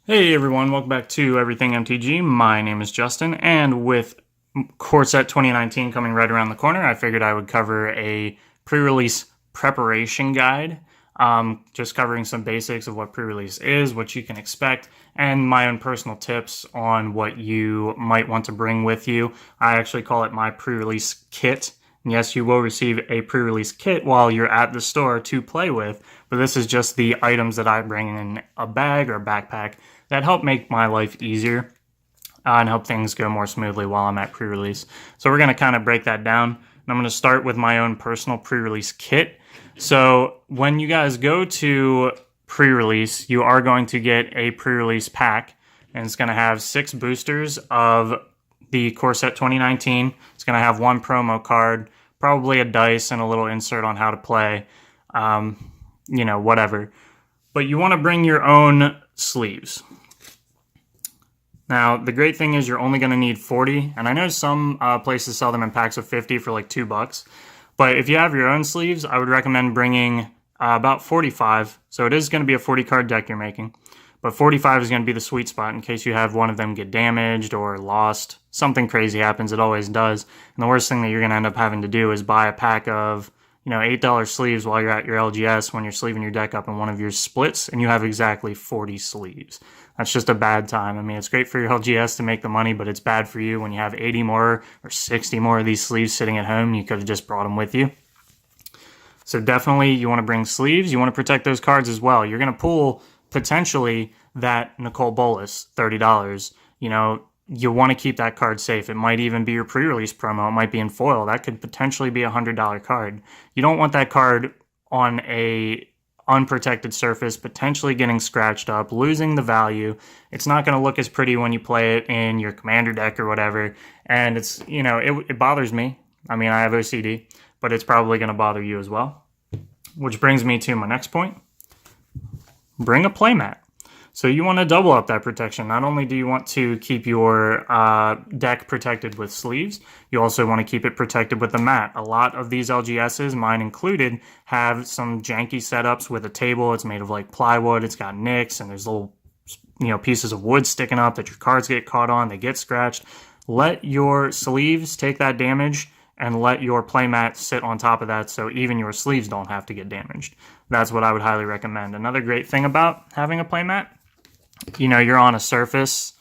Hey everyone, welcome back to Everything MTG. My name is Justin, and with Core Set 2019 coming right around the corner, I figured I would cover a pre-release preparation guide, just covering some basics of what pre-release is, what you can expect, and my own personal tips on what you might want to bring with you. I actually call it my pre-release kit. Yes, you will receive a pre-release kit while you're at the store to play with, but this is just the items that I bring in a bag or a backpack that help make my life easier and help things go more smoothly while I'm at pre-release. So we're going to kind of break that down. And I'm going to start with my own personal pre-release kit. So when you guys go to pre-release, you are going to get a pre-release pack, and it's going to have 6 boosters of the Core Set 2019. It's going to have 1 promo card, probably a dice, and a little insert on how to play, whatever. But you want to bring your own sleeves. Now, the great thing is you're only going to need 40, and I know some places sell them in packs of 50 for like $2. But if you have your own sleeves, I would recommend bringing about 45. So it is going to be a 40 card deck you're making. But 45 is going to be the sweet spot in case you have one of them get damaged or lost. Something crazy happens, it always does. And the worst thing that you're going to end up having to do is buy a pack of $8 sleeves while you're at your LGS when you're sleeving your deck up in one of your splits and you have exactly 40 sleeves. That's just a bad time. I mean, it's great for your LGS to make the money, but it's bad for you when you have 80 more or 60 more of these sleeves sitting at home. You could have just brought them with you. So definitely you want to bring sleeves. You want to protect those cards as well. You're going to pull potentially that Nicole Bolas, $30. You want to keep that card safe. It might even be your pre-release promo. It might be in foil. That could potentially be a $100 card. You don't want that card on a unprotected surface, potentially getting scratched up, losing the value. It's not going to look as pretty when you play it in your commander deck or whatever. And it's, it bothers me. I mean, I have OCD, but it's probably going to bother you as well. Which brings me to my next point. Bring a playmat. So you want to double up that protection. Not only do you want to keep your deck protected with sleeves, you also want to keep it protected with the mat. A lot of these LGSs, mine included, have some janky setups with a table. It's made of like plywood. It's got nicks and there's little pieces of wood sticking up that your cards get caught on. They get scratched. Let your sleeves take that damage and let your playmat sit on top of that so even your sleeves don't have to get damaged. That's what I would highly recommend. Another great thing about having a playmat, you're on a surface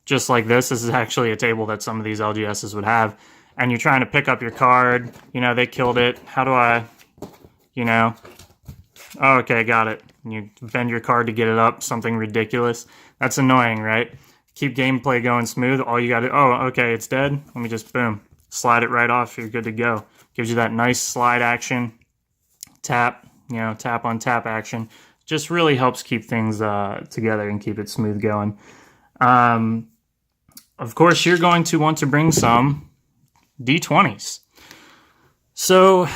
just like this. This is actually a table that some of these LGSs would have. And you're trying to pick up your card. They killed it. How do I, oh, okay, got it. And you bend your card to get it up. Something ridiculous. That's annoying, right? Keep gameplay going smooth. All you got to, oh, okay, it's dead. Let me just, boom, slide it right off. You're good to go. Gives you that nice slide action. Tap, tap on tap action. Just really helps keep things together and keep it smooth going. Of course, you're going to want to bring some D20s. So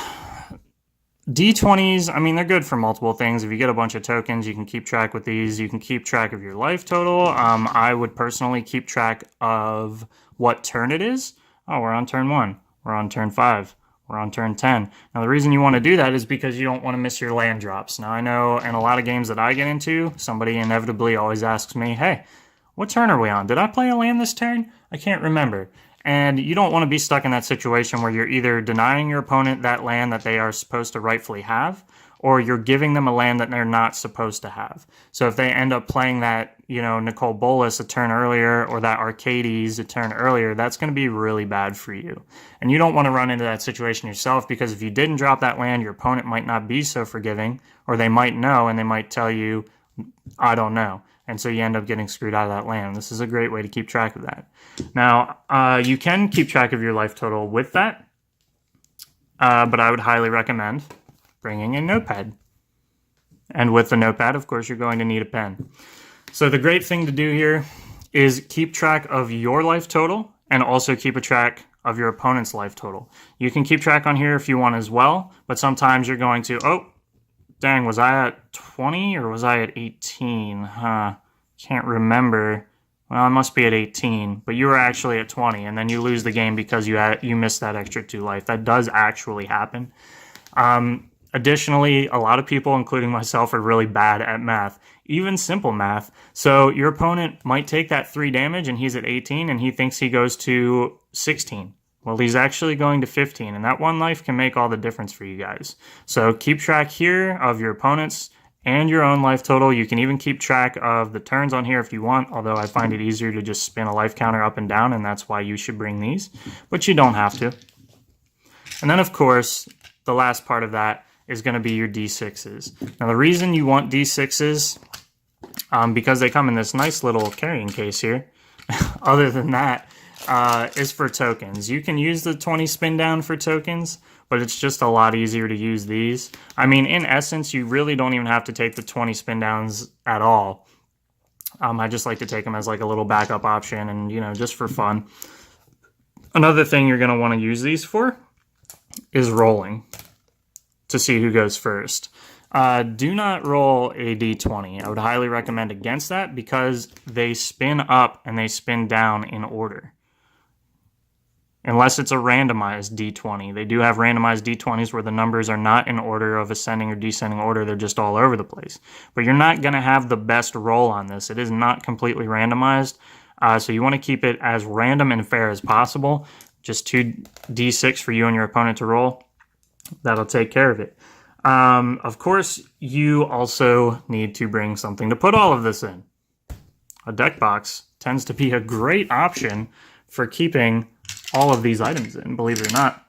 D20s, I mean, they're good for multiple things. If you get a bunch of tokens, you can keep track with these. You can keep track of your life total. I would personally keep track of what turn it is. Oh, we're on turn 1. We're on turn 5. We're on turn 10. Now, the reason you want to do that is because you don't want to miss your land drops. Now, I know in a lot of games that I get into, somebody inevitably always asks me, hey, what turn are we on? Did I play a land this turn? I can't remember. And you don't want to be stuck in that situation where you're either denying your opponent that land that they are supposed to rightfully have, or you're giving them a land that they're not supposed to have. So if they end up playing that, Nicole Bolas a turn earlier or that Arcades a turn earlier, that's going to be really bad for you. And you don't want to run into that situation yourself, because if you didn't drop that land, your opponent might not be so forgiving, or they might know and they might tell you, I don't know. And so you end up getting screwed out of that land. This is a great way to keep track of that. Now, you can keep track of your life total with that, but I would highly recommend bringing a notepad. And with the notepad, of course, you're going to need a pen. So the great thing to do here is keep track of your life total and also keep a track of your opponent's life total. You can keep track on here if you want as well, but sometimes you're going to, oh, dang, was I at 20 or was I at 18? Can't remember. Well, I must be at 18, but you were actually at 20, and then you lose the game because you missed that extra 2 life. That does actually happen. Additionally, a lot of people, including myself, are really bad at math. even simple math. So your opponent might take that 3 damage and he's at 18 and he thinks he goes to 16. Well, he's actually going to 15, and that 1 life can make all the difference for you guys. So keep track here of your opponent's and your own life total. You can even keep track of the turns on here if you want, although I find it easier to just spin a life counter up and down, and that's why you should bring these, but you don't have to. And then, of course, the last part of that is going to be your D6s. Now, the reason you want D6s, because they come in this nice little carrying case here, other than that, is for tokens. You can use the 20 spin down for tokens, but it's just a lot easier to use these. I mean, in essence, you really don't even have to take the 20 spin downs at all. I just like to take them as like a little backup option and, you know, just for fun. Another thing you're going to want to use these for is rolling to see who goes first. Do not roll a d20. I would highly recommend against that because they spin up and they spin down in order. Unless it's a randomized d20. They do have randomized d20s where the numbers are not in order of ascending or descending order. They're just all over the place. But you're not going to have the best roll on this. It is not completely randomized. So you want to keep it as random and fair as possible. Just 2d6 for you and your opponent to roll. That'll take care of it. Of course, you also need to bring something to put all of this in. A deck box tends to be a great option for keeping all of these items in, believe it or not.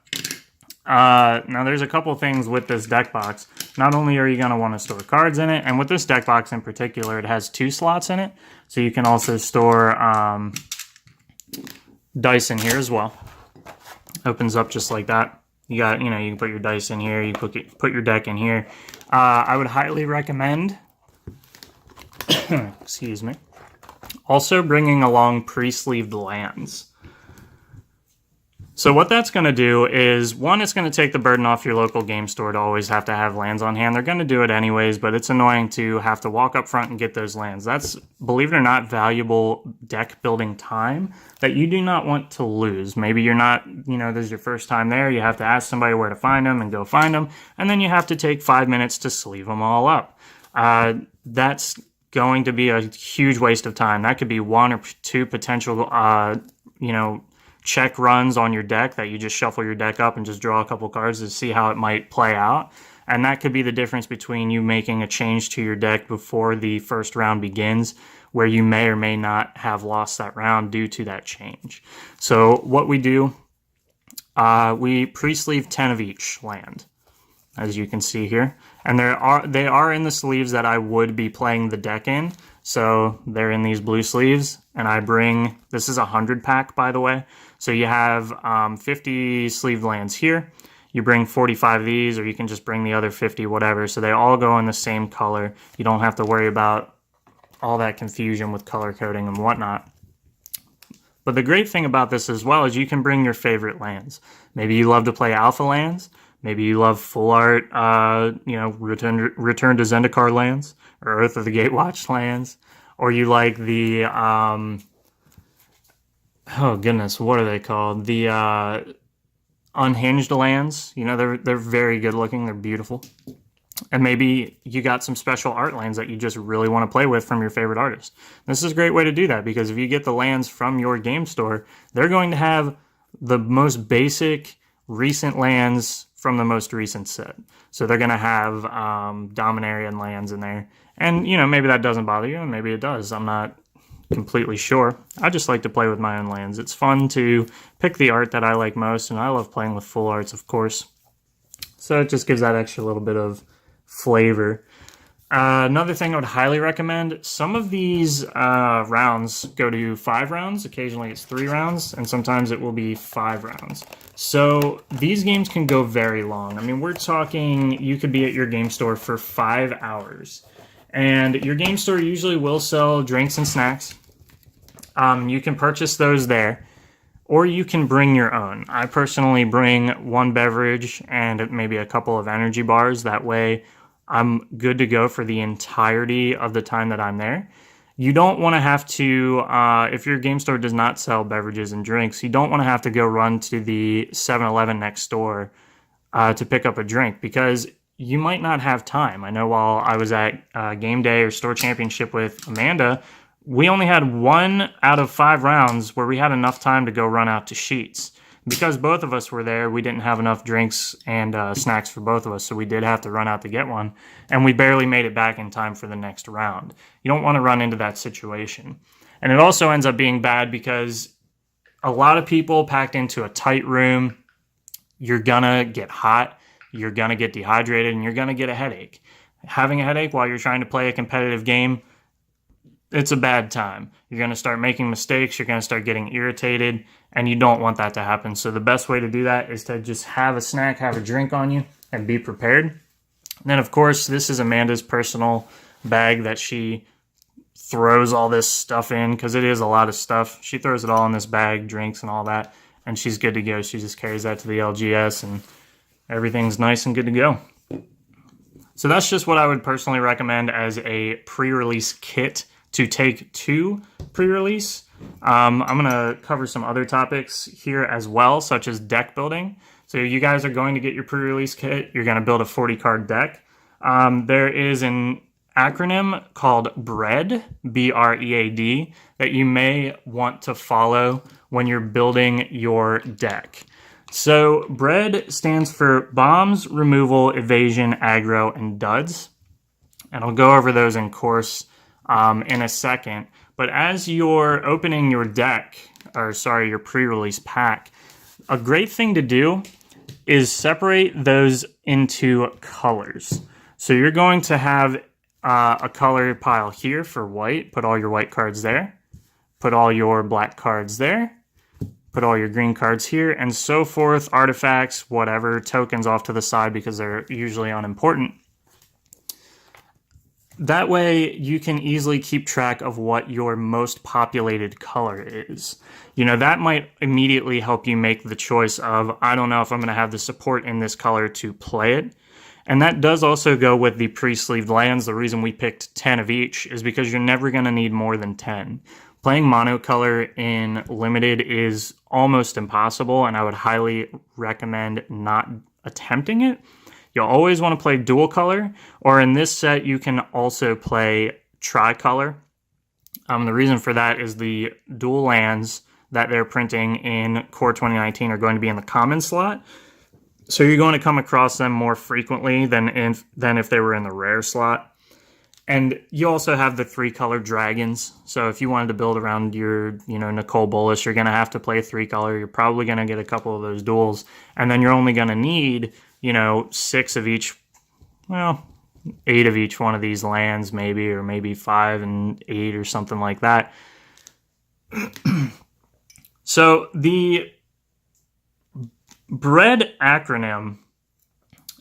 Now, there's a couple things with this deck box. Not only are you going to want to store cards in it, and with this deck box in particular, it has 2 slots in it, so you can also store dice in here as well. Opens up just like that. You got, you know, you can put your dice in here, you put your deck in here. I would highly recommend, excuse me, also bringing along pre-sleeved lands. So what that's going to do is, one, it's going to take the burden off your local game store to always have to have lands on hand. They're going to do it anyways, but it's annoying to have to walk up front and get those lands. That's, believe it or not, valuable deck building time that you do not want to lose. Maybe you're not, you know, this is your first time there. You have to ask somebody where to find them and go find them. And then you have to take 5 minutes to sleeve them all up. That's going to be a huge waste of time. That could be 1 or 2 potential, you know, check runs on your deck that you just shuffle your deck up and just draw a couple cards to see how it might play out. And that could be the difference between you making a change to your deck before the first round begins, where you may or may not have lost that round due to that change. So what we do, we pre-sleeve 10 of each land, as you can see here. And they are in the sleeves that I would be playing the deck in. So they're in these blue sleeves, and I bring, this is a 100 pack, by the way. So you have 50 sleeved lands here. You bring 45 of these, or you can just bring the other 50, whatever. So they all go in the same color. You don't have to worry about all that confusion with color coding and whatnot. But the great thing about this as well is you can bring your favorite lands. Maybe you love to play alpha lands. Maybe you love full art, you know, Return to Zendikar lands, or Earth of the Gatewatch lands, or you like the, oh goodness, what are they called? The unhinged lands. You know, they're very good looking. They're beautiful. And maybe you got some special art lands that you just really want to play with from your favorite artist. This is a great way to do that, because if you get the lands from your game store, they're going to have the most basic recent lands from the most recent set. So they're going to have Dominarian lands in there. And, you know, maybe that doesn't bother you, and maybe it does. I'm not completely sure. I just like to play with my own lands. It's fun to pick the art that I like most, and I love playing with full arts, of course. So it just gives that extra little bit of flavor. Another thing I would highly recommend, some of these rounds go to 5 rounds. Occasionally it's 3 rounds, and sometimes it will be 5 rounds. So these games can go very long. I mean, we're talking, you could be at your game store for 5 hours. And your game store usually will sell drinks and snacks. You can purchase those there, or you can bring your own. I personally bring 1 beverage and maybe a couple of energy bars. That way I'm good to go for the entirety of the time that I'm there. You don't want to have to, if your game store does not sell beverages and drinks, you don't want to have to go run to the 7-Eleven next door to pick up a drink, because you might not have time. I know while I was at game day or store championship with Amanda, we only had 1 out of 5 rounds where we had enough time to go run out to sheets. Because both of us were there, we didn't have enough drinks and snacks for both of us, so we did have to run out to get one, and we barely made it back in time for the next round. You don't want to run into that situation. And it also ends up being bad because a lot of people packed into a tight room, you're gonna get hot, you're gonna get dehydrated, and you're gonna get a headache. Having a headache while you're trying to play a competitive game, it's a bad time. You're going to start making mistakes. You're going to start getting irritated, and you don't want that to happen. So the best way to do that is to just have a snack, have a drink on you, and be prepared. And then, of course, this is Amanda's personal bag that she throws all this stuff in because it is a lot of stuff. She throws it all in this bag, drinks and all that, and she's good to go. She just carries that to the LGS, and everything's nice and good to go. So that's just what I would personally recommend as a pre-release kit to take to pre-release. I'm going to cover some other topics here as well, such as deck building. So you guys are going to get your pre-release kit. You're going to build a 40-card deck. There is an acronym called BREAD, B-R-E-A-D, that you may want to follow when you're building your deck. So BREAD stands for Bombs, Removal, Evasion, Aggro, and Duds. And I'll go over those in course in a second. But as you're opening your deck, your pre-release pack, a great thing to do is separate those into colors. So you're going to have a color pile here for white. Put all your white cards there. Put all your black cards there. Put all your green cards here, and so forth. Artifacts, whatever, tokens off to the side because they're usually unimportant. That way, you can easily keep track of what your most populated color is. You know, that might immediately help you make the choice of, I don't know if I'm going to have the support in this color to play it. And that does also go with the pre-sleeved lands. The reason we picked 10 of each is because you're never going to need more than 10. Playing monocolor in Limited is almost impossible, and I would highly recommend not attempting it. You'll always want to play dual color, or in this set, you can also play tricolor. The reason for that is the dual lands that they're printing in Core 2019 are going to be in the common slot. So you're going to come across them more frequently than if they were in the rare slot. And you also have the 3-color dragons. So if you wanted to build around your, Nicole Bolas, you're going to have to play 3-color. You're probably going to get a couple of those duels. And then you're only going to need 6 of each, 8 of each one of these lands maybe, or maybe 5 and 8 or something like that. So the BREAD acronym,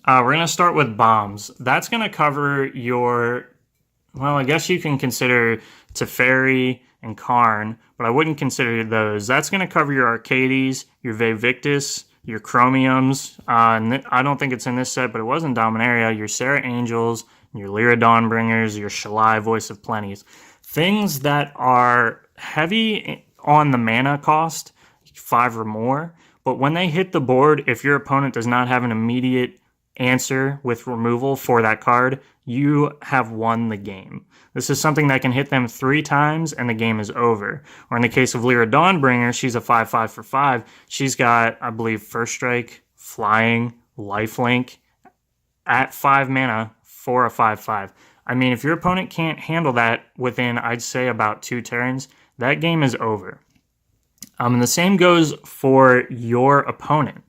we're going to start with bombs. That's going to cover your, I guess you can consider Teferi and Karn, but I wouldn't consider those. That's going to cover your Arcades, your Vivictus, your Chromiums. I don't think it's in this set, but it was in Dominaria. Your Serra Angels, your Lyra Dawnbringers, your Shalai Voice of Plenties. Things that are heavy on the mana cost, 5 or more, but when they hit the board, if your opponent does not have an immediate answer with removal for that card, you have won the game. This is something that can hit them 3 times and the game is over. Or in the case of Lyra Dawnbringer, she's a 5/5 for 5. She's got, I believe, First Strike, Flying, Lifelink at 5 mana for a 5/5. I mean, if your opponent can't handle that within, I'd say, about 2 turns, that game is over. And the same goes for your opponent.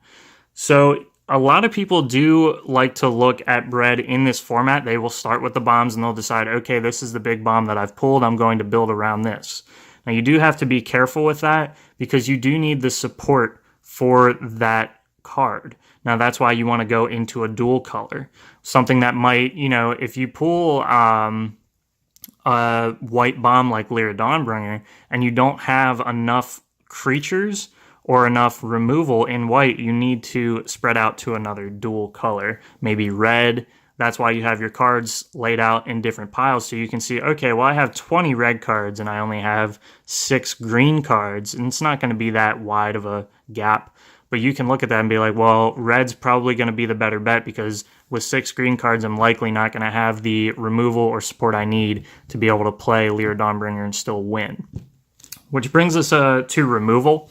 So a lot of people do like to look at BREAD in this format. They will start with the bombs and they'll decide, okay, this is the big bomb that I've pulled. I'm going to build around this. Now, you do have to be careful with that because you do need the support for that card. Now, that's why you want to go into a dual color. Something that might, if you pull a white bomb like Lyra Dawnbringer and you don't have enough creatures or enough removal in white, you need to spread out to another dual color, maybe red. That's why you have your cards laid out in different piles so you can see, okay, well, I have 20 red cards and I only have 6 green cards, and it's not going to be that wide of a gap. But you can look at that and be like, well, red's probably going to be the better bet because with 6 green cards, I'm likely not going to have the removal or support I need to be able to play Lyra Dawnbringer and still win. Which brings us to removal.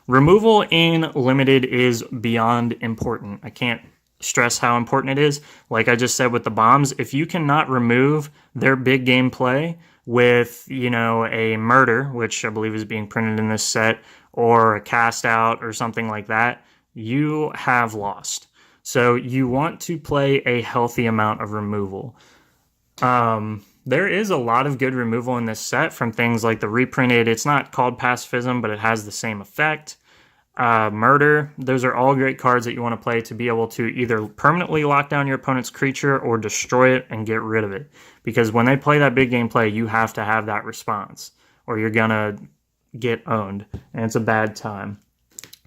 Removal in Limited is beyond important. I can't stress how important it is. Like I just said with the bombs, if you cannot remove their big game play with, a murder, which I believe is being printed in this set, or a cast out or something like that, you have lost. So you want to play a healthy amount of removal. There is a lot of good removal in this set from things like the reprinted, it's not called Pacifism, but it has the same effect. Murder, those are all great cards that you want to play to be able to either permanently lock down your opponent's creature or destroy it and get rid of it. Because when they play that big game play, you have to have that response or you're going to get owned, and it's a bad time.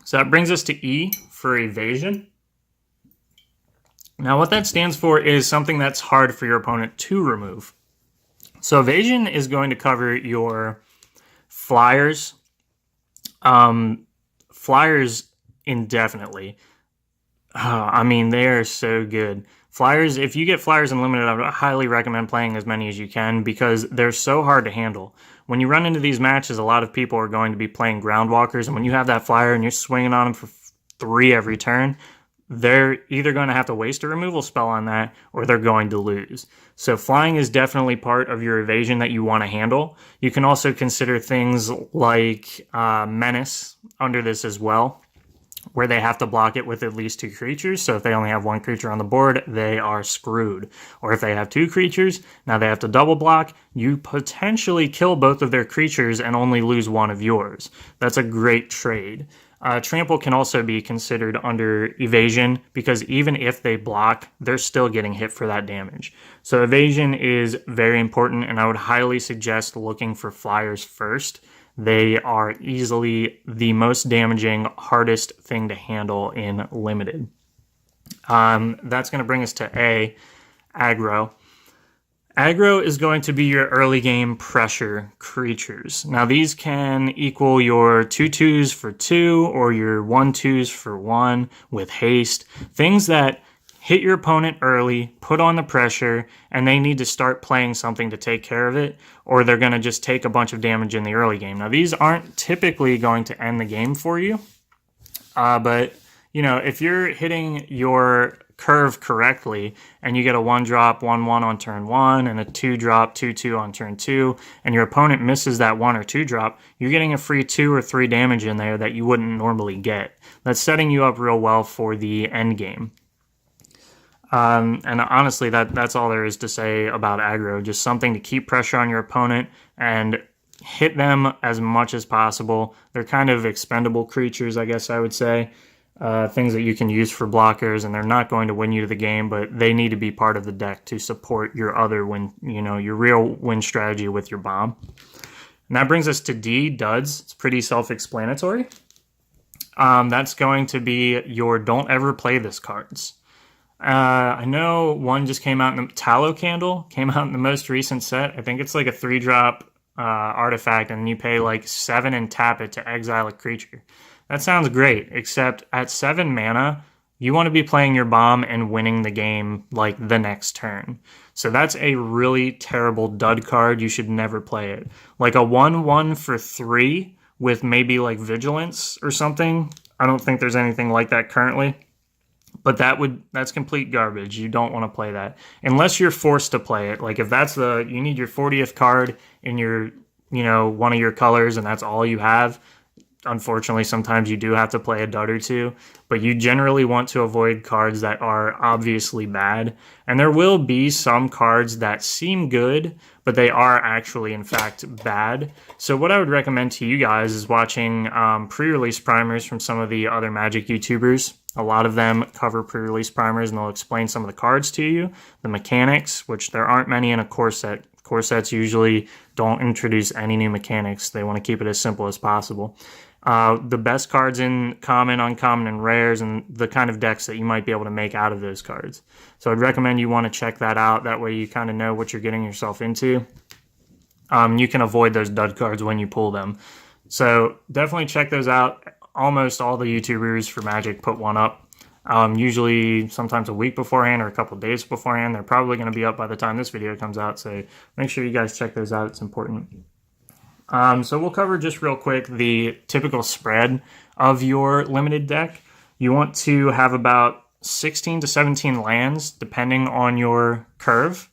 So that brings us to E for Evasion. Now what that stands for is something that's hard for your opponent to remove. So Evasion is going to cover your flyers, flyers indefinitely. They are so good. Flyers, if you get flyers unlimited, I would highly recommend playing as many as you can because they're so hard to handle. When you run into these matches, a lot of people are going to be playing Groundwalkers, and when you have that flyer and you're swinging on them for 3 every turn, they're either going to have to waste a removal spell on that or they're going to lose. So flying is definitely part of your evasion that you want to handle. You can also consider things like Menace under this as well, where they have to block it with at least 2 creatures. So if they only have 1 creature on the board, they are screwed. Or if they have 2 creatures, now they have to double block. You potentially kill both of their creatures and only lose 1 of yours. That's a great trade. Trample can also be considered under evasion because even if they block, they're still getting hit for that damage. So evasion is very important, and I would highly suggest looking for flyers first. They are easily the most damaging, hardest thing to handle in Limited. That's going to bring us to A, aggro. Aggro is going to be your early game pressure creatures. Now these can equal your 2/2s for 2 or your 1/2s for 1 with haste. Things that hit your opponent early, put on the pressure, and they need to start playing something to take care of it, or they're going to just take a bunch of damage in the early game. Now these aren't typically going to end the game for you, but if you're hitting your curve correctly and you get a 1-drop 1/1 on turn 1 and a 2-drop 2/2 on turn 2 and your opponent misses that 1 or 2-drop, you're getting a free 2 or 3 damage in there that you wouldn't normally get. That's setting you up real well for the end game. And honestly, that's all there is to say about aggro. Just something to keep pressure on your opponent and hit them as much as possible. They're kind of expendable creatures, I guess I would say. Things that you can use for blockers, and they're not going to win you the game, but they need to be part of the deck to support your other win, your real win strategy with your bomb. And that brings us to D, duds. It's pretty self-explanatory. That's going to be your don't ever play this cards. I know one just came out in the Tallow Candle, came out in the most recent set. I think it's like a 3-drop artifact, and you pay like 7 and tap it to exile a creature. That sounds great, except at 7 mana, you want to be playing your bomb and winning the game like the next turn. So that's a really terrible dud card. You should never play it. Like a 1/1 for 3 with maybe like Vigilance or something. I don't think there's anything like that currently. But that's complete garbage. You don't want to play that. Unless you're forced to play it. Like if you need your 40th card in your, one of your colors and that's all you have. Unfortunately, sometimes you do have to play a dud or 2, but you generally want to avoid cards that are obviously bad. And there will be some cards that seem good, but they are actually, in fact, bad. So what I would recommend to you guys is watching pre-release primers from some of the other Magic YouTubers. A lot of them cover pre-release primers, and they'll explain some of the cards to you, the mechanics, which there aren't many in a core set. Core sets usually don't introduce any new mechanics. They want to keep it as simple as possible. The best cards in common, uncommon, and rares, and the kind of decks that you might be able to make out of those cards. So I'd recommend you want to check that out. That way you kind of know what you're getting yourself into. You can avoid those dud cards when you pull them. So definitely check those out. Almost all the YouTubers for Magic put one up. Usually sometimes a week beforehand or a couple days beforehand. They're probably going to be up by the time this video comes out, so make sure you guys check those out. It's important. So we'll cover just real quick the typical spread of your limited deck. You want to have about 16 to 17 lands, depending on your curve.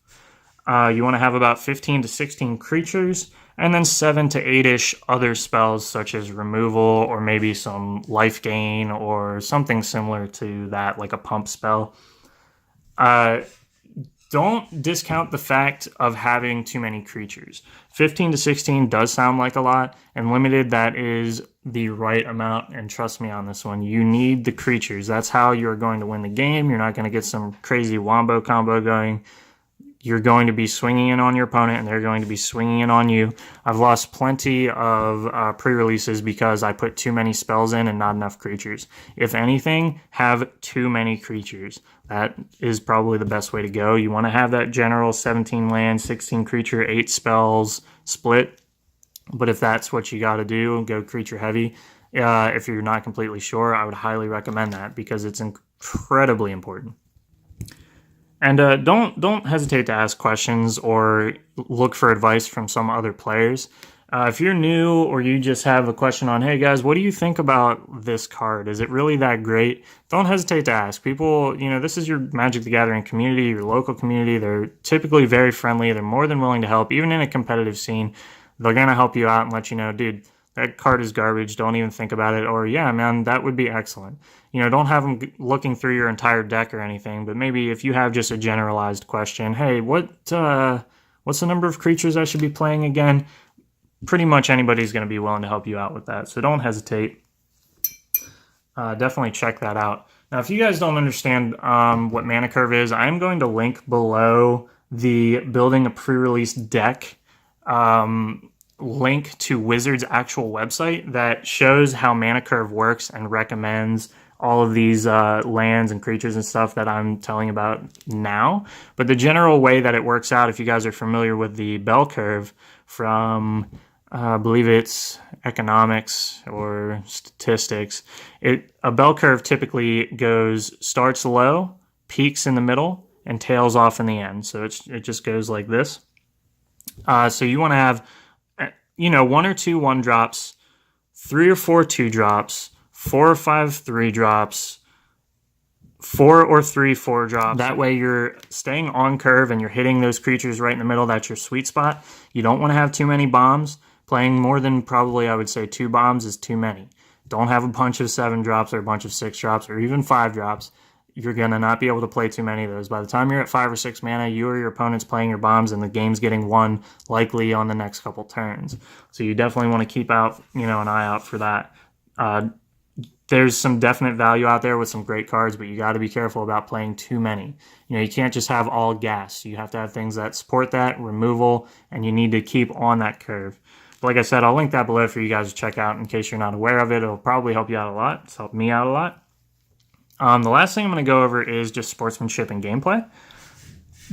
You want to have about 15 to 16 creatures, and then 7 to 8-ish other spells, such as removal, or maybe some life gain, or something similar to that, like a pump spell. Don't discount the fact of having too many creatures. 15 to 16 does sound like a lot, and limited, that is the right amount, and trust me on this one. You need the creatures. That's how you're going to win the game. You're not going to get some crazy wombo combo going. You're going to be swinging in on your opponent, and they're going to be swinging in on you. I've lost plenty of pre-releases because I put too many spells in and not enough creatures. If anything, have too many creatures. That is probably the best way to go. You want to have that general 17 land, 16 creature, 8 spells split. But if that's what you got to do, go creature heavy. If you're not completely sure, I would highly recommend that because it's incredibly important. And don't hesitate to ask questions or look for advice from some other players. If you're new or you just have a question on, hey guys, what do you think about this card? Is it really that great? Don't hesitate to ask. People, this is your Magic the Gathering community, your local community. They're typically very friendly. They're more than willing to help. Even in a competitive scene, they're going to help you out and let you know, dude, that card is garbage. Don't even think about it. Or, yeah, man, that would be excellent. Don't have them looking through your entire deck or anything, but maybe if you have just a generalized question, hey, what's the number of creatures I should be playing again? Pretty much anybody's going to be willing to help you out with that, so don't hesitate. Definitely check that out. Now, if you guys don't understand what Mana Curve is, I'm going to link below the Building a Pre-Release Deck link to Wizard's actual website that shows how Mana Curve works and recommends all of these lands and creatures and stuff that I'm telling about now. But the general way that it works out, if you guys are familiar with the bell curve from, I believe it's economics or statistics, a bell curve typically starts low, peaks in the middle, and tails off in the end. So it just goes like this. So you want to have 1 or 2 1-drops, 3 or 4 2-drops, 4 or 5 3-drops, 4 or 3 4-drops. That way you're staying on curve and you're hitting those creatures right in the middle. That's your sweet spot. You don't want to have too many bombs. Playing more than probably, I would say, 2 bombs is too many. Don't have a bunch of 7-drops or a bunch of 6-drops or even 5-drops. You're going to not be able to play too many of those. By the time you're at 5 or 6 mana, you or your opponent's playing your bombs and the game's getting won likely on the next couple turns. So you definitely want to keep out, an eye out for that. There's some definite value out there with some great cards, but you got to be careful about playing too many. You can't just have all gas. You have to have things that support that, removal, and you need to keep on that curve. But like I said, I'll link that below for you guys to check out in case you're not aware of it. It'll probably help you out a lot. It's helped me out a lot. The last thing I'm going to go over is just sportsmanship and gameplay.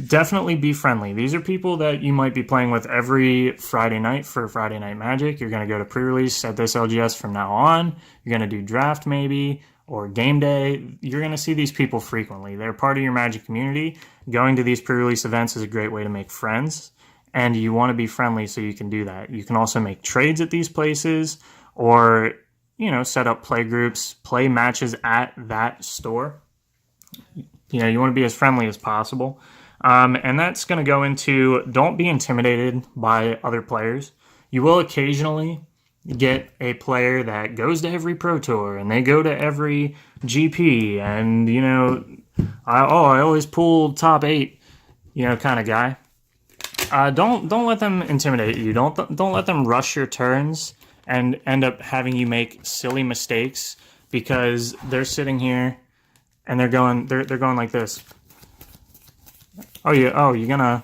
Definitely be friendly. These are people that you might be playing with every Friday night for Friday Night Magic. You're going to go to pre-release, set this LGS from now on. You're going to do draft maybe, or game day. You're going to see these people frequently. They're part of your Magic community. Going to these pre-release events is a great way to make friends, and you want to be friendly so you can do that. You can also make trades at these places, or set up play groups, play matches at that store. You want to be as friendly as possible. And that's going to go into, don't be intimidated by other players. You will occasionally get a player that goes to every Pro Tour and they go to every GP and, I always pull top 8, kind of guy. Don't let them intimidate you. Don't let them rush your turns and end up having you make silly mistakes because they're sitting here and they're going like this. You're gonna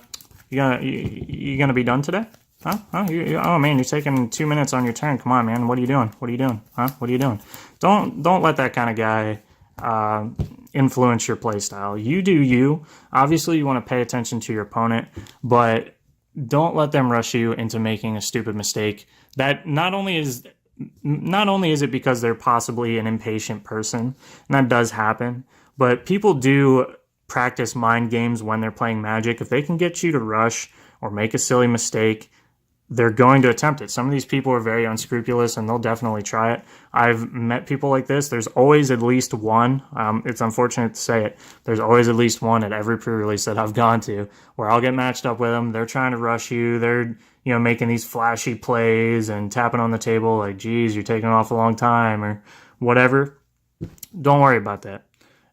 be done today? Huh? Oh man, you're taking 2 minutes on your turn. Come on, man. What are you doing? Huh? What are you doing? Don't let that kind of guy influence your play style. You do you. Obviously, you want to pay attention to your opponent, but don't let them rush you into making a stupid mistake. That not only is it because they're possibly an impatient person, and that does happen, But people do practice mind games when they're playing Magic. If they can get you to rush or make a silly mistake, they're going to attempt it. Some of these people are very unscrupulous and they'll definitely try it. I've met people like this. There's always at least one. It's unfortunate to say it. There's always at least one at every pre-release that I've gone to where I'll get matched up with them. They're trying to rush you. They're, making these flashy plays and tapping on the table like, geez, you're taking off a long time or whatever. Don't worry about that.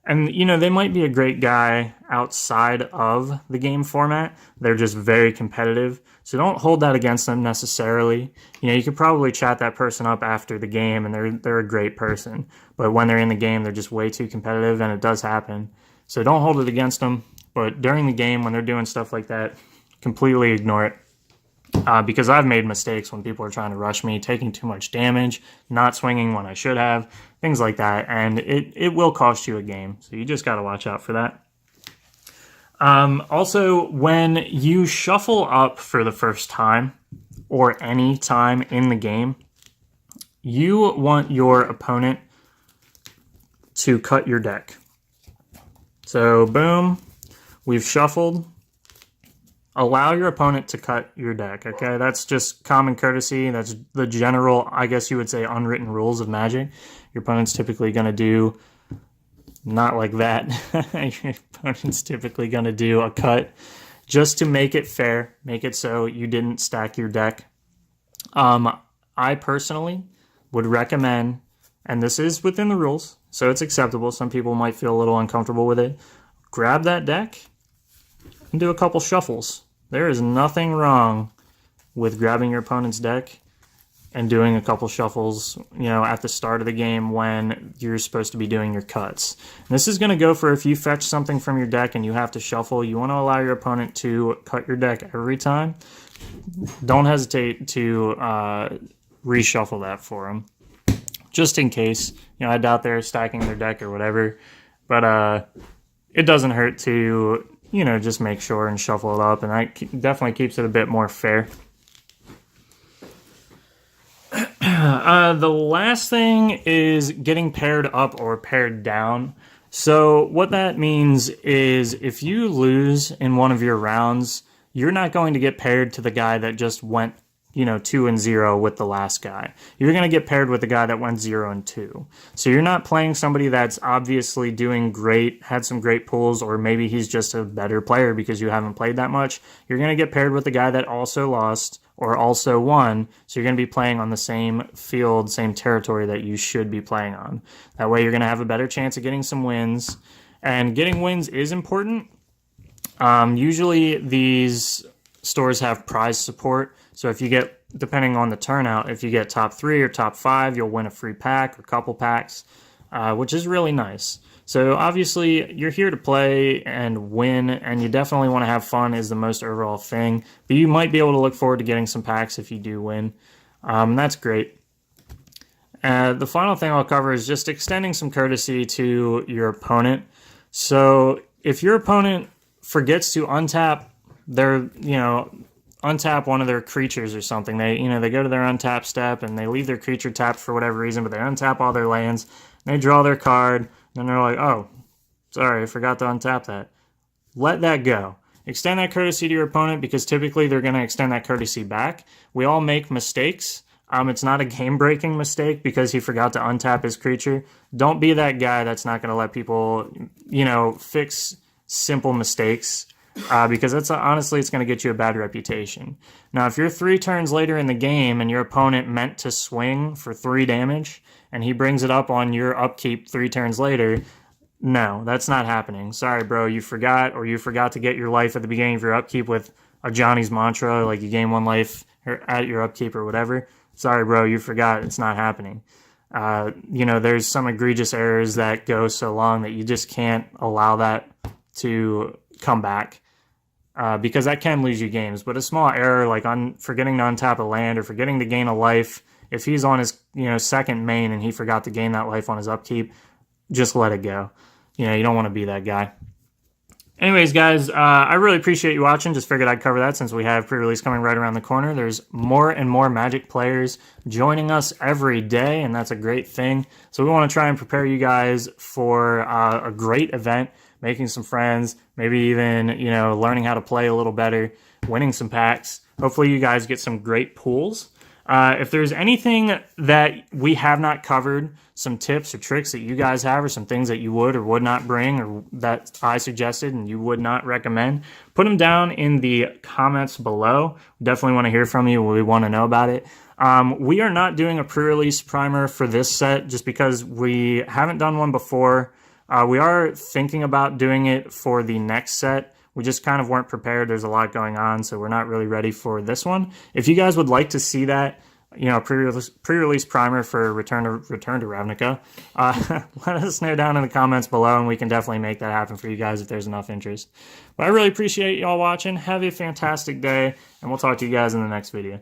And, they might be a great guy outside of the game format. They're just very competitive. So don't hold that against them necessarily. You could probably chat that person up after the game and they're a great person. But when they're in the game, they're just way too competitive and it does happen. So don't hold it against them. But during the game, when they're doing stuff like that, completely ignore it. Because I've made mistakes when people are trying to rush me, taking too much damage, not swinging when I should have, things like that. And it will cost you a game. So you just got to watch out for that. Also, when you shuffle up for the first time or any time in the game, you want your opponent to cut your deck. So, boom, we've shuffled. Allow your opponent to cut your deck, okay? That's just common courtesy. That's the general, I guess you would say, unwritten rules of Magic. Your opponent's typically going to do not like that. Your opponent's typically going to do a cut just to make it fair, make it so you didn't stack your deck. I personally would recommend, and this is within the rules, so it's acceptable. Some people might feel a little uncomfortable with it. Grab that deck and do a couple shuffles. There is nothing wrong with grabbing your opponent's deck and doing a couple shuffles, at the start of the game when you're supposed to be doing your cuts. And this is going to go for if you fetch something from your deck and you have to shuffle, you want to allow your opponent to cut your deck every time. Don't hesitate to reshuffle that for them, just in case. I doubt they're stacking their deck or whatever, but it doesn't hurt to just make sure and shuffle it up, and that definitely keeps it a bit more fair. The last thing is getting paired up or paired down. So what that means is if you lose in one of your rounds, you're not going to get paired to the guy that just went 2-0 with the last guy. You're going to get paired with the guy that went 0-2. So you're not playing somebody that's obviously doing great, had some great pulls, or maybe he's just a better player because you haven't played that much. You're going to get paired with the guy that also lost or also won. So you're going to be playing on the same field, same territory that you should be playing on. That way you're going to have a better chance of getting some wins. And getting wins is important. Usually these stores have prize support. So if you get, depending on the turnout, if you get top 3 or top 5, you'll win a free pack or couple packs, which is really nice. So obviously you're here to play and win, and you definitely want to have fun is the most overall thing. But you might be able to look forward to getting some packs if you do win. That's great. The final thing I'll cover is just extending some courtesy to your opponent. So if your opponent forgets to untap their, untap one of their creatures or something. They go to their untap step and they leave their creature tapped for whatever reason, but they untap all their lands. They draw their card, and they're like, oh, sorry, I forgot to untap that. Let that go. Extend that courtesy to your opponent because typically they're going to extend that courtesy back. We all make mistakes. It's not a game-breaking mistake because he forgot to untap his creature. Don't be that guy that's not going to let people, fix simple mistakes. Because honestly, it's going to get you a bad reputation. Now, if you're 3 turns later in the game and your opponent meant to swing for 3 damage and he brings it up on your upkeep 3 turns later, no, that's not happening. Sorry, bro, you forgot, or you forgot to get your life at the beginning of your upkeep with a Johnny's Mantra, like you gain 1 life at your upkeep or whatever. Sorry, bro, you forgot. It's not happening. There's some egregious errors that go so long that you just can't allow that to come back. Because that can lose you games. But a small error like forgetting to untap a land or forgetting to gain a life, if he's on his second main and he forgot to gain that life on his upkeep, just let it go. You don't want to be that guy. Anyways, guys, I really appreciate you watching. Just figured I'd cover that since we have pre-release coming right around the corner. There's more and more Magic players joining us every day, and that's a great thing. So we want to try and prepare you guys for a great event, making some friends, maybe even, you know, learning how to play a little better, winning some packs. Hopefully you guys get some great pools. If there's anything that we have not covered, some tips or tricks that you guys have, or some things that you would or would not bring, or that I suggested and you would not recommend, put them down in the comments below. Definitely want to hear from you. We want to know about it. We are not doing a pre-release primer for this set just because we haven't done one before. We are thinking about doing it for the next set. We just kind of weren't prepared. There's a lot going on, so we're not really ready for this one. If you guys would like to see that, you know, pre-release primer for Return to Ravnica, let us know down in the comments below, and we can definitely make that happen for you guys if there's enough interest. But I really appreciate y'all watching. Have a fantastic day, and we'll talk to you guys in the next video.